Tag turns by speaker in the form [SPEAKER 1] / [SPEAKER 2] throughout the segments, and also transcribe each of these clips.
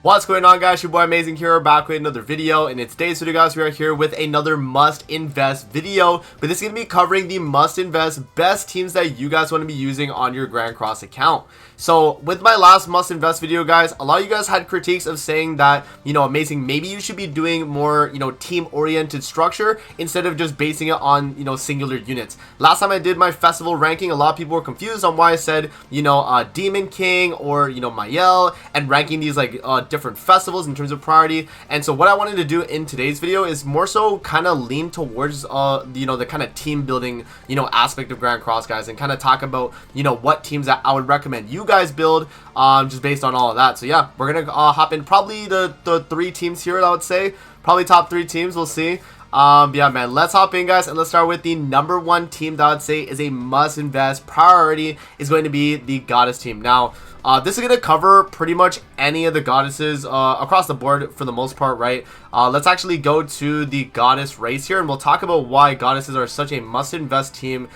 [SPEAKER 1] What's going on, guys? Your boy Amazing here, back with another video. And in today's video, guys, we are here with another must invest video, but this is going to be covering the must invest best teams that you guys want to be using on your Grand Cross account. So with my last must invest video, guys, a lot of you guys had critiques of saying that, Amazing, maybe you should be doing more, team oriented structure instead of just basing it on, singular units. Last time I did my festival ranking, a lot of people were confused on why I said, Demon King or, Mael, and ranking these like different festivals in terms of priority. And so what I wanted to do in today's video is more so kind of lean towards the kind of team building aspect of Grand Cross, guys, and kind of talk about what teams that I would recommend you guys build just based on all of that. So yeah, we're gonna hop in probably the three teams here, I would say, probably top three teams, we'll see. Yeah, man, let's hop in, guys, and let's start with the number one team that I would say is a must invest priority is going to be the Goddess team. Now this is going to cover pretty much any of the goddesses across the board for the most part, right? Let's actually go to the Goddess race here, and we'll talk about why goddesses are such a must invest team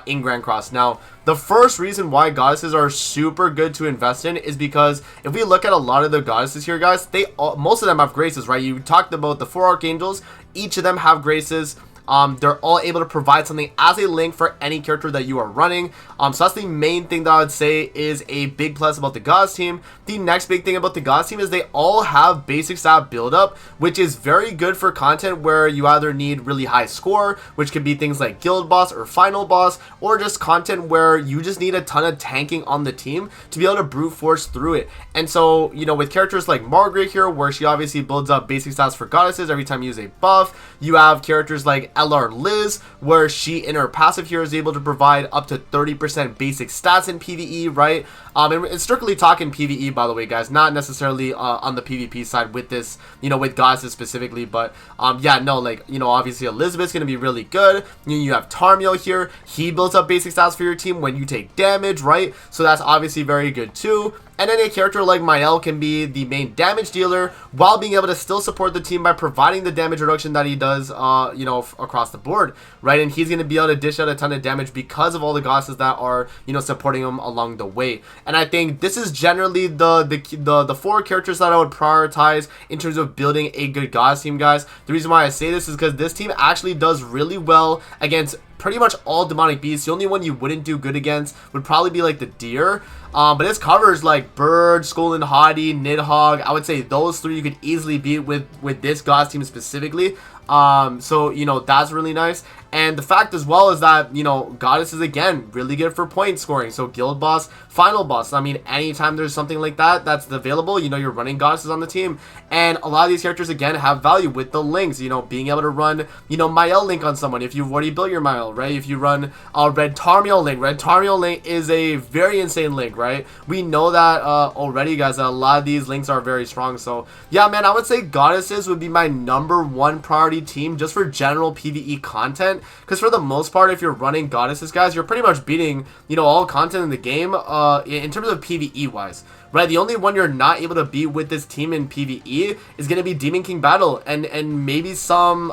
[SPEAKER 1] in Grand Cross. Now, the first reason why goddesses are super good to invest in is because if we look at a lot of the goddesses here, guys, most of them have graces, right? You talked about the 4 archangels, each of them have graces. They're all able to provide something as a link for any character that you are running. So that's the main thing that I would say is a big plus about the Gods team. The next big thing about the Gods team is they all have basic stat build up, which is very good for content where you either need really high score, which could be things like guild boss or final boss, or just content where you just need a ton of tanking on the team to be able to brute force through it. And so, with characters like Margaret here, where she obviously builds up basic stats for goddesses every time you use a buff, you have characters like LR Liz, where she in her passive here is able to provide up to 30% basic stats in PvE, right? And it's strictly talking PvE, by the way, guys, not necessarily on the PvP side with this, with goddesses specifically. But yeah, no, like, obviously Elizabeth's gonna be really good. You have Tarmiel here, he builds up basic stats for your team when you take damage, right? So that's obviously very good too. And then a character like Mael can be the main damage dealer while being able to still support the team by providing the damage reduction that he does, across the board, right? And he's going to be able to dish out a ton of damage because of all the goddesses that are, supporting him along the way. And I think this is generally the 4 characters that I would prioritize in terms of building a good goddess team, guys. The reason why I say this is because this team actually does really well against pretty much all demonic beasts. The only one you wouldn't do good against would probably be like the deer. But this covers like Bird, Skull and Haughty, Nidhogg. I would say those 3 you could easily beat with this goddess team specifically. So that's really nice. And the fact as well is that goddesses, again, really good for point scoring. So guild boss, final boss, I mean, anytime there's something like that that's available, you're running goddesses on the team. And a lot of these characters, again, have value with the links, being able to run Mael link on someone if you've already built your Mael, right? If you run a Red Tarmiel link is a very insane link, right? We know that already, guys, that a lot of these links are very strong. So yeah, man, I would say goddesses would be my number 1 priority team just for general PvE content. Because for the most part, if you're running goddesses, guys, you're pretty much beating, all content in the game in terms of PvE wise, right? The only one you're not able to beat with this team in PvE is going to be Demon King Battle and maybe some,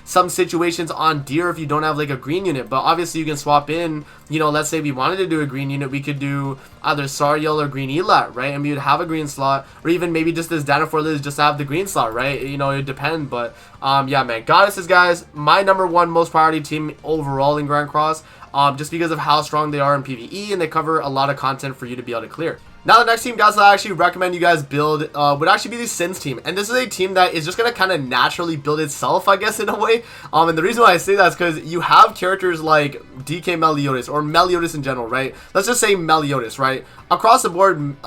[SPEAKER 1] some situations on Deer if you don't have like a green unit. But obviously you can swap in, let's say we wanted to do a green unit, we could do either Sariel or Green Elat, right? And we would have a green slot, or even maybe just this Danafor Liz just have the green slot, right? It depends. But yeah, man, goddesses, guys, my number 1 most priority team overall in Grand Cross, just because of how strong they are in PvE, and they cover a lot of content for you to be able to clear. Now, the next team, guys, that I actually recommend you guys build would actually be the Sins team. And this is a team that is just going to kind of naturally build itself, I guess, in a way. And the reason why I say that is because you have characters like DK Meliodas, or Meliodas in general, right? Let's just say Meliodas, right? Across the board,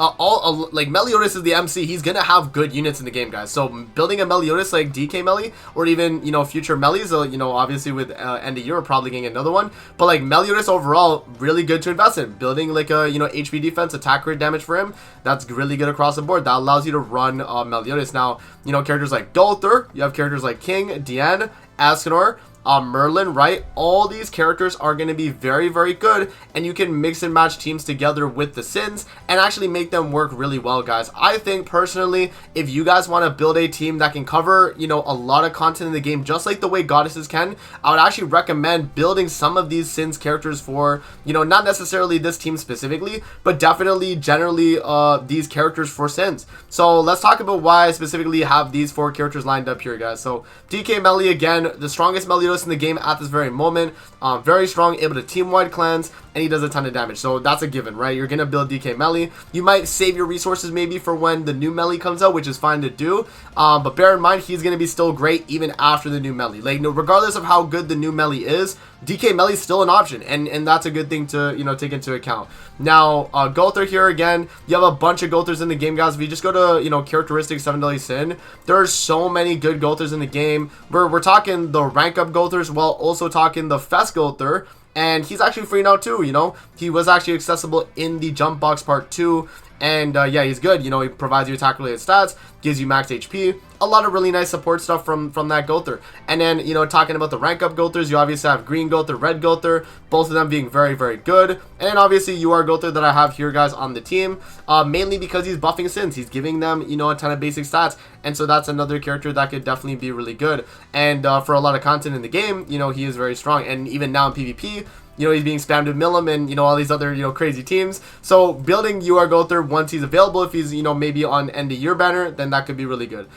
[SPEAKER 1] like Meliodas is the MC. He's going to have good units in the game, guys. So building a Meliodas like DK Meli, or even, future Melis, obviously with end of year, we're probably getting another one. But like Meliodas overall, really good to invest in. Building like a, HP defense, attack rate damage for him, that's really good across the board. That allows you to run Meliodas. Now, characters like Dolthur, you have characters like King, Diane, Ascanor, Merlin, right? All these characters are going to be very, very good, and you can mix and match teams together with the Sins and actually make them work really well, guys. I think personally, if you guys want to build a team that can cover, you know, a lot of content in the game, just like the way Goddesses can, I would actually recommend building some of these Sins characters for, you know, not necessarily this team specifically, but definitely generally these characters for Sins. So let's talk about why I specifically have these 4 characters lined up here, guys. So DK Melly, again, the strongest Meliodas in the game at this very moment. Very strong, able to team-wide cleanse, and he does a ton of damage. So that's a given, right? You're gonna build DK Melly. You might save your resources maybe for when the new Melly comes out, which is fine to do. But bear in mind, he's gonna be still great even after the new Melly. Like, no, regardless of how good the new Melly is, DK Melly is still an option, and that's a good thing to, you know, take into account. Now, Gulther here again. You have a bunch of Gulthers in the game, guys. If you just go to, you know, characteristics 7 Deadly Sin, there are so many good Gulthers in the game. We're talking the rank up Gulthers while also talking the Fest Gulther. And he's actually free now too, you know. He was actually accessible in the Jump Box Part 2. And yeah, he's good. You know, he provides you attack related stats, gives you max HP, a lot of really nice support stuff from that Gulther. And then, you know, talking about the rank up Gulthers, you obviously have Green Gulther, Red Gulther, both of them being very, very good. And then obviously you are Gulther that I have here, guys, on the team, mainly because he's buffing Sins. He's giving them, you know, a ton of basic stats. And so that's another character that could definitely be really good. And for a lot of content in the game, you know, he is very strong. And even now in PvP, you know, he's being spammed with Milim and, you know, all these other, you know, crazy teams. So building UR Gulther once he's available, if he's, you know, maybe on end of year banner, then that could be really good.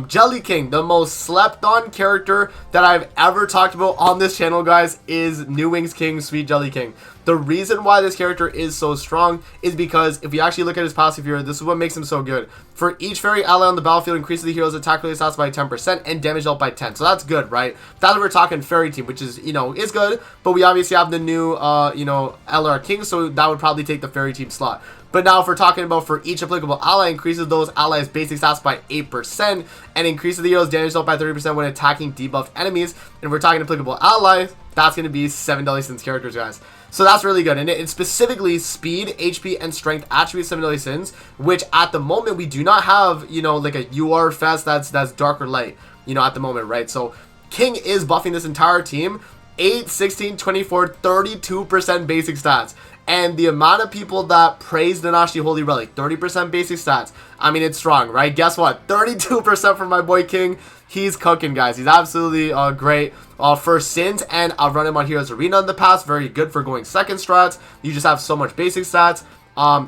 [SPEAKER 1] Jelly King, the most slept on character that I've ever talked about on this channel, guys, is New Wings King, Sweet Jelly King. The reason why this character is so strong is because if you actually look at his passive here, this is what makes him so good. For each fairy ally on the battlefield, increases the hero's attack related stats by 10% and damage dealt by 10. So that's good, right? That's what we're talking fairy team, which is, you know, is good. But we obviously have the new, you know, LR King, so that would probably take the fairy team slot. But now if we're talking about for each applicable ally, increases those allies' basic stats by 8% and increases the hero's damage dealt by 30% when attacking debuffed enemies. And if we're talking applicable allies, that's going to be 7 Deadly Sins characters, guys. So that's really good. And it's specifically speed, HP, and strength attributes 7 Deadly Sins, which at the moment we do not have, you know, like a UR Fest that's dark or light, you know, at the moment, right? So King is buffing this entire team. 8, 16, 24, 32% basic stats. And the amount of people that praise Nanashi Holy Relic, 30% basic stats. I mean, it's strong, right? Guess what? 32% for my boy King. He's cooking, guys. He's absolutely great for Sins, and I've run him on Heroes Arena in the past. Very good for going second strats. You just have so much basic stats.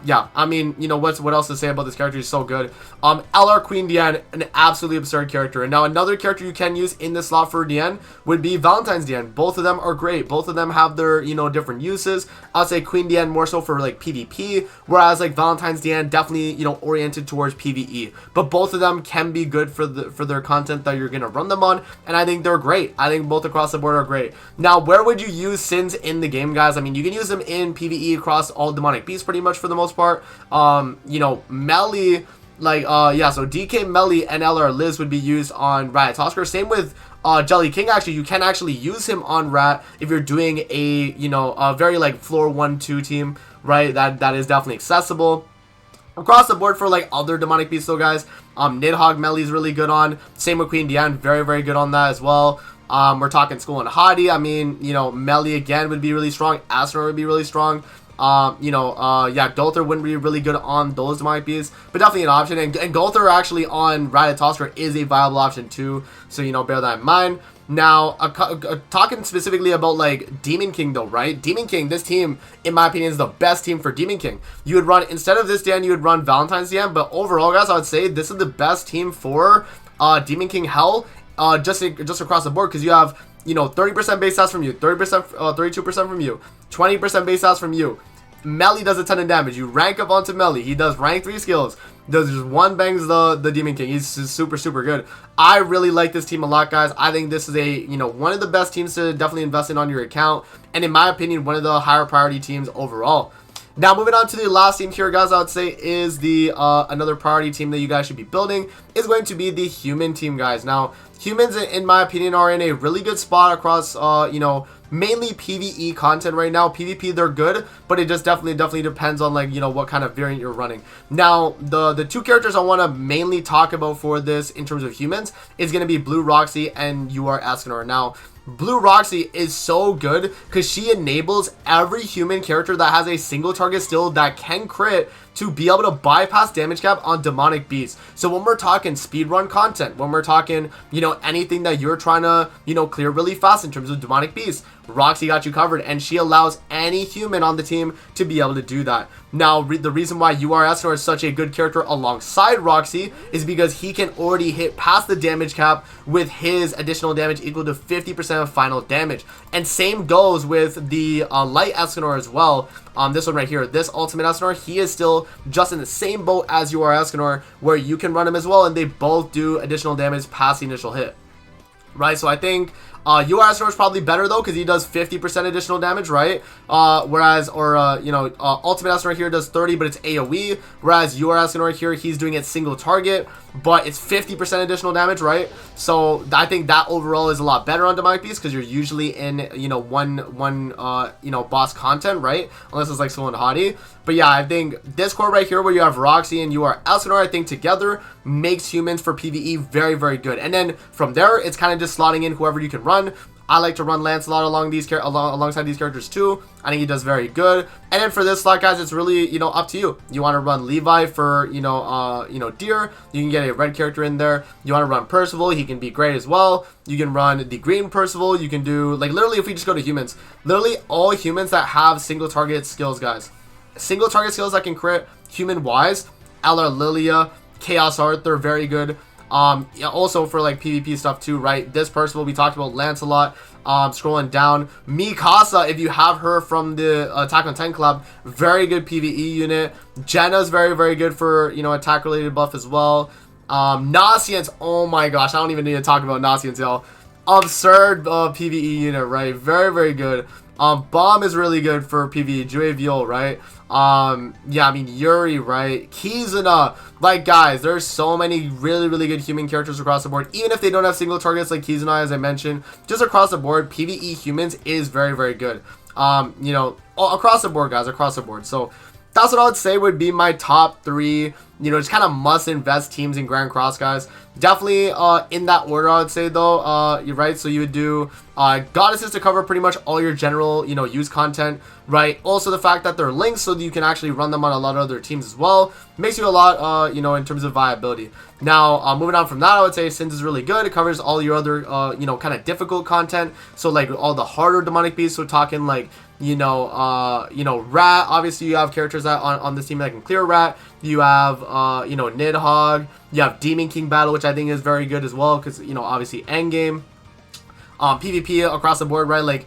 [SPEAKER 1] Yeah, I mean, you know, what else to say about this character? He's so good. LR Queen Diane, an absolutely absurd character. And now another character you can use in this slot for Diane would be Valentine's Diane. Both of them are great. Both of them have their, you know, different uses. I'd say Queen Diane more so for like PvP, whereas like Valentine's Diane definitely, you know, oriented towards PvE. But both of them can be good for their content that you're gonna run them on, and I think they're great. I think both across the board are great. Now, where would you use Sins in the game, guys? I mean, you can use them in PvE across all demonic beasts pretty much for the most part. You know, Melly, like yeah, so DK Melly and LR Liz would be used on Riot Tosker. Same with Jelly King. Actually, you can actually use him on Rat if you're doing a, you know, a very like floor 1-2 team, right? That is definitely accessible. Across the board for like other demonic beasts though, guys, Nidhogg Melly is really good on. Same with Queen Diane, very, very good on that as well. We're talking Skull and Hadi. I mean, you know, Melly again would be really strong. Astra would be really strong. You know, yeah, Gulther wouldn't be really good on those demonic beasts, but definitely an option. And Gulther actually on Riot Tosker is a viable option too, so, you know, bear that in mind. Now, talking specifically about like Demon King though, right? Demon King, this team, in my opinion, is the best team for Demon King. You would run, instead of this Dan, you would run Valentine's Dan, but overall, guys, I would say this is the best team for Demon King Hell, just across the board, because you have, you know, 30% base stats from you, 30%, 32% from you, 20% base stats from you. Melly does a ton of damage. You rank up onto Melly. He does rank 3 skills. Does just one bangs the Demon King. He's super, super good. I really like this team a lot, guys. I think this is a, you know, one of the best teams to definitely invest in on your account. And in my opinion, one of the higher priority teams overall. Now, moving on to the last team here, guys, I would say is the another priority team that you guys should be building is going to be the human team, guys. Now, humans, in my opinion, are in a really good spot across, you know, mainly PvE content right now. PvP, they're good, but it just definitely depends on, like, you know, what kind of variant you're running. Now, the two characters I want to mainly talk about for this in terms of humans is going to be Blue Roxy and UR Escanor. Now, Blue Roxy is so good because she enables every human character that has a single target skill that can crit to be able to bypass damage cap on demonic beasts. So when we're talking speedrun content, when we're talking, you know, anything that you're trying to, you know, clear really fast in terms of demonic beasts, Roxy got you covered, and she allows any human on the team to be able to do that. Now, the reason why Escanor is such a good character alongside Roxy is because he can already hit past the damage cap with his additional damage equal to 50% of final damage. And same goes with the light Escanor as well. This one right here, this ultimate Escanor, he is still just in the same boat as Escanor, where you can run him as well, and they both do additional damage past the initial hit. Right, so I think Escanor is probably better though, because he does 50% additional damage, right? Whereas, Ultimate Escanor here does 30, but it's AoE. Whereas Escanor here, he's doing it single target, but it's 50% additional damage, right? So I think that overall is a lot better on demonic beast, because you're usually in, you know, one boss content, right? Unless it's like someone hottie. But yeah, I think this core right here, where you have Roxy and Escanor, I think together makes humans for PvE very, very good. And then from there, it's kind of just slotting in whoever you can run. I like to run Lancelot alongside these characters too. I think he does very good. And then for this slot, guys, it's really, you know, up to you. You want to run Levi for, Deer. You can get a red character in there. You want to run Percival. He can be great as well. You can run the green Percival. You can do, like, literally, if we just go to humans, literally all humans that have single target skills, guys. Single target skills that can crit human-wise. LR Lilia, Chaos Arthur, very good. Yeah, also for like PvP stuff too, right? This Percival, we talked about Lancelot. Scrolling down, Mikasa, if you have her from the Attack on Titan collab, very good PvE unit. Jenna's very, very good for, you know, attack related buff as well. Nasians, oh my gosh, I don't even need to talk about Nasians, y'all. Absurd PvE unit, right? Very, very good. Bomb is really good for PvE. Jue Viol, right? Yeah, I mean, Yuri, right? Kizuna. Like, guys, there's so many really, really good human characters across the board. Even if they don't have single targets like Kizuna, as I mentioned, just across the board, PvE humans is very, very good. You know, across the board, guys, across the board. So that's what I would say would be my top 3, you know, just kind of must invest teams in Grand Cross, guys. Definitely in that order, I would say, though. You're right. So you would do goddesses to cover pretty much all your general, you know, use content, right? Also, the fact that they're linked so that you can actually run them on a lot of other teams as well makes you a lot, you know, in terms of viability. Now, moving on from that, I would say Sins is really good. It covers all your other, you know, kind of difficult content. So, like, all the harder demonic beasts. We're talking, like, Rat. Obviously, you have characters that on this team that can clear Rat. You have, Nidhogg. You have Demon King Battle, which I think is very good as well, because, you know, obviously endgame. PvP across the board, right? Like,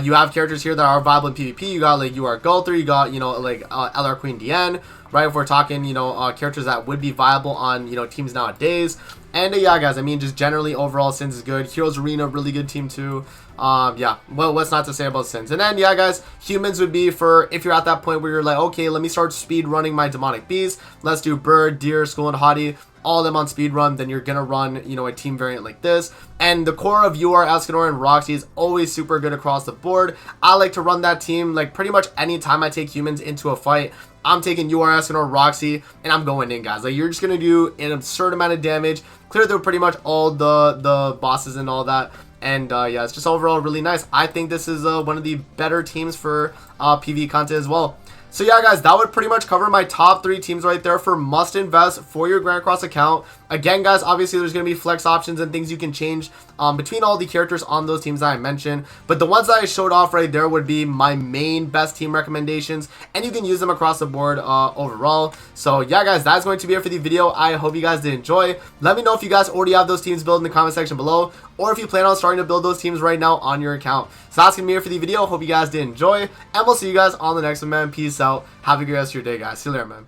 [SPEAKER 1] you have characters here that are viable in PvP. You got, like, Gunther. You got, you know, like, LR Queen Diane, right? If we're talking, you know, characters that would be viable on, you know, teams nowadays. And yeah, guys, I mean, just generally overall, Sins is good. Heroes Arena, really good team too. Yeah, well, what's not to say about Sins? And then, yeah, guys, humans would be for if you're at that point where you're like, okay, let me start speed running my demonic beasts. Let's do Bird, Deer, Skull, and Hottie. All of them on speed run, then you're gonna run, you know, a team variant like this. And the core of Escanor and Roxy is always super good across the board. I like to run that team like pretty much anytime I take humans into a fight. I'm taking Escanor, Roxy, and I'm going in, guys. Like, you're just gonna do an absurd amount of damage, clear through pretty much all the bosses and all that. And yeah, it's just overall really nice. I think this is one of the better teams for PvE content as well. So yeah, guys, that would pretty much cover my top 3 teams right there for must invest for your Grand Cross account. Again, guys, obviously there's going to be flex options and things you can change between all the characters on those teams that I mentioned. But the ones that I showed off right there would be my main best team recommendations, and you can use them across the board overall. So yeah, guys, that's going to be it for the video. I hope you guys did enjoy. Let me know if you guys already have those teams built in the comment section below, or if you plan on starting to build those teams right now on your account. So that's going to be it for the video. Hope you guys did enjoy, and we'll see you guys on the next one, man. Peace out. Have a good rest of your day, guys. See you later, man.